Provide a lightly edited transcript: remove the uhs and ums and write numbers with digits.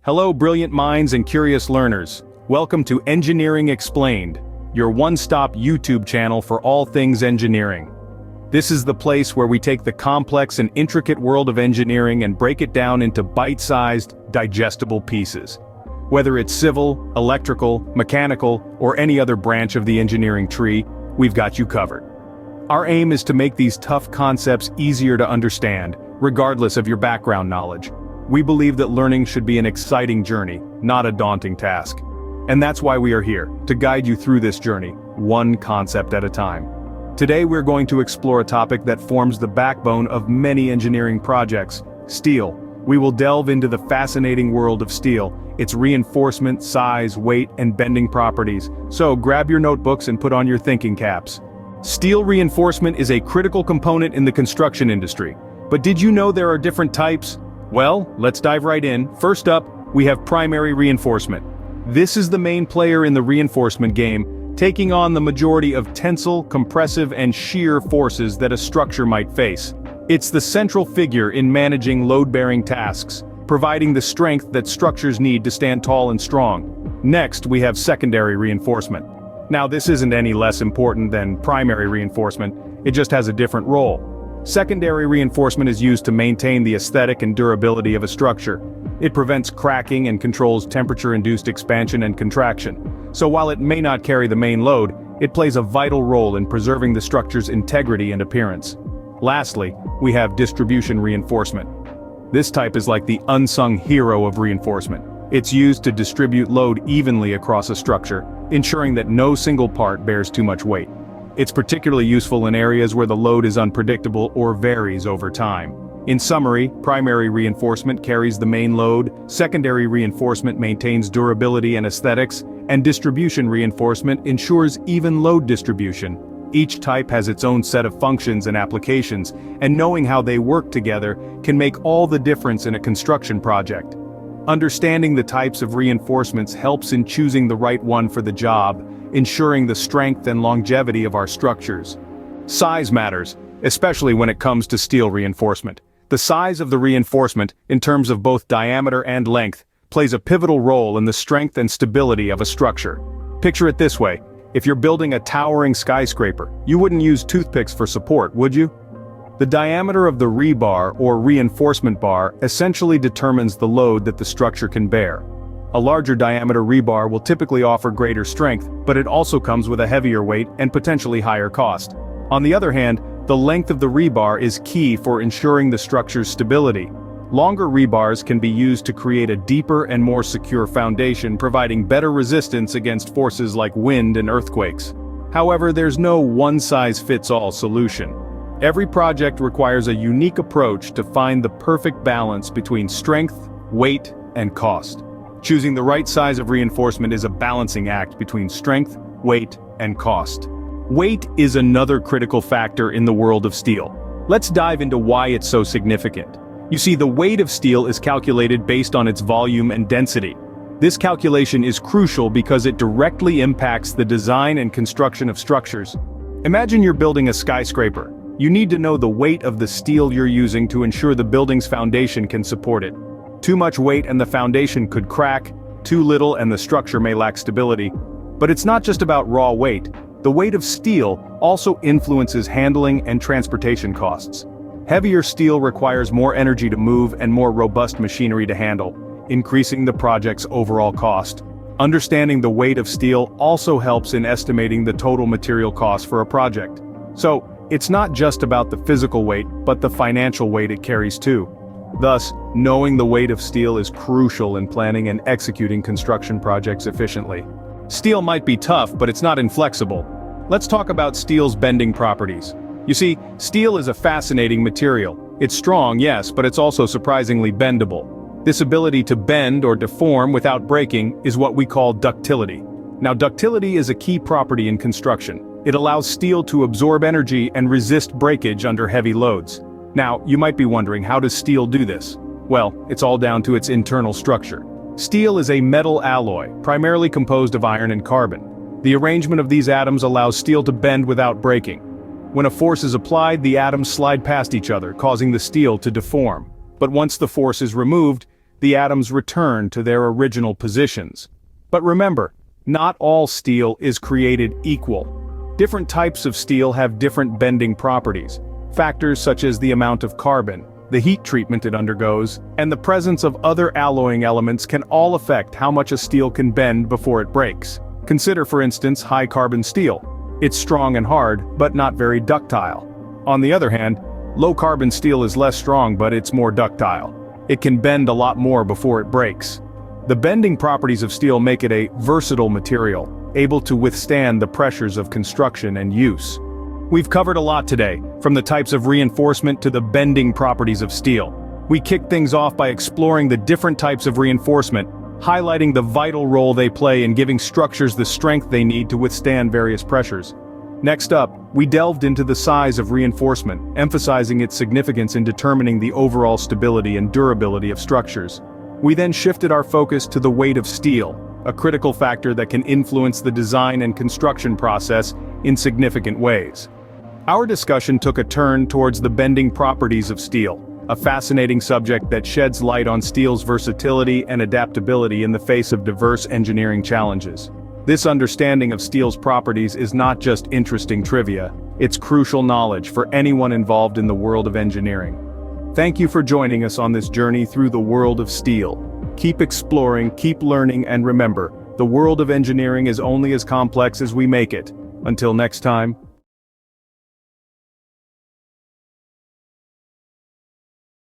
Hello, brilliant minds and curious learners. Welcome to Engineering Explained, your one-stop YouTube channel for all things engineering. This is the place where we take the complex and intricate world of engineering and break it down into bite-sized, digestible pieces. Whether it's civil, electrical, mechanical, or any other branch of the engineering tree, we've got you covered. Our aim is to make these tough concepts easier to understand, regardless of your background knowledge. We believe that learning should be an exciting journey, not a daunting task. And that's why we are here, to guide you through this journey, one concept at a time. Today we're going to explore a topic that forms the backbone of many engineering projects: steel. We will delve into the fascinating world of steel, its reinforcement, size, weight, and bending properties. So grab your notebooks and put on your thinking caps. Steel reinforcement is a critical component in the construction industry. But did you know there are different types? Well, let's dive right in. First up, we have primary reinforcement. This is the main player in the reinforcement game, taking on the majority of tensile, compressive, and shear forces that a structure might face. It's the central figure in managing load-bearing tasks, providing the strength that structures need to stand tall and strong. Next, we have secondary reinforcement. Now, this isn't any less important than primary reinforcement, it just has a different role. Secondary reinforcement is used to maintain the aesthetic and durability of a structure. It prevents cracking and controls temperature-induced expansion and contraction. So while it may not carry the main load, it plays a vital role in preserving the structure's integrity and appearance. Lastly, we have distribution reinforcement. This type is like the unsung hero of reinforcement. It's used to distribute load evenly across a structure, ensuring that no single part bears too much weight. It's particularly useful in areas where the load is unpredictable or varies over time. In summary, primary reinforcement carries the main load, secondary reinforcement maintains durability and aesthetics, and distribution reinforcement ensures even load distribution. Each type has its own set of functions and applications, and knowing how they work together can make all the difference in a construction project. Understanding the types of reinforcements helps in choosing the right one for the job, ensuring the strength and longevity of our structures. Size matters, especially when it comes to steel reinforcement. The size of the reinforcement, in terms of both diameter and length, plays a pivotal role in the strength and stability of a structure. Picture it this way: if you're building a towering skyscraper, you wouldn't use toothpicks for support, would you? The diameter of the rebar or reinforcement bar essentially determines the load that the structure can bear. A larger diameter rebar will typically offer greater strength, but it also comes with a heavier weight and potentially higher cost. On the other hand, the length of the rebar is key for ensuring the structure's stability. Longer rebars can be used to create a deeper and more secure foundation, providing better resistance against forces like wind and earthquakes. However, there's no one-size-fits-all solution. Every project requires a unique approach to find the perfect balance between strength, weight, and cost. Choosing the right size of reinforcement is a balancing act between strength, weight, and cost. Weight is another critical factor in the world of steel. Let's dive into why it's so significant. You see, the weight of steel is calculated based on its volume and density. This calculation is crucial because it directly impacts the design and construction of structures. Imagine you're building a skyscraper. You need to know the weight of the steel you're using to ensure the building's foundation can support it. Too much weight and the foundation could crack, too little and the structure may lack stability. But it's not just about raw weight. The weight of steel also influences handling and transportation costs. Heavier steel requires more energy to move and more robust machinery to handle, increasing the project's overall cost. Understanding the weight of steel also helps in estimating the total material cost for a project. So, it's not just about the physical weight, but the financial weight it carries too. Thus, knowing the weight of steel is crucial in planning and executing construction projects efficiently. Steel might be tough, but it's not inflexible. Let's talk about steel's bending properties. You see, steel is a fascinating material. It's strong, yes, but it's also surprisingly bendable. This ability to bend or deform without breaking is what we call ductility. Now, ductility is a key property in construction. It allows steel to absorb energy and resist breakage under heavy loads. Now, you might be wondering, how does steel do this? Well, it's all down to its internal structure. Steel is a metal alloy, primarily composed of iron and carbon. The arrangement of these atoms allows steel to bend without breaking. When a force is applied, the atoms slide past each other, causing the steel to deform. But once the force is removed, the atoms return to their original positions. But remember, not all steel is created equal. Different types of steel have different bending properties. Factors such as the amount of carbon, the heat treatment it undergoes, and the presence of other alloying elements can all affect how much a steel can bend before it breaks. Consider, for instance, high-carbon steel. It's strong and hard, but not very ductile. On the other hand, low-carbon steel is less strong, but it's more ductile. It can bend a lot more before it breaks. The bending properties of steel make it a versatile material, able to withstand the pressures of construction and use. We've covered a lot today, from the types of reinforcement to the bending properties of steel. We kicked things off by exploring the different types of reinforcement, highlighting the vital role they play in giving structures the strength they need to withstand various pressures. Next up, we delved into the size of reinforcement, emphasizing its significance in determining the overall stability and durability of structures. We then shifted our focus to the weight of steel, a critical factor that can influence the design and construction process in significant ways. Our discussion took a turn towards the bending properties of steel, a fascinating subject that sheds light on steel's versatility and adaptability in the face of diverse engineering challenges. This understanding of steel's properties is not just interesting trivia, it's crucial knowledge for anyone involved in the world of engineering. Thank you for joining us on this journey through the world of steel. Keep exploring, keep learning, and remember, the world of engineering is only as complex as we make it. Until next time,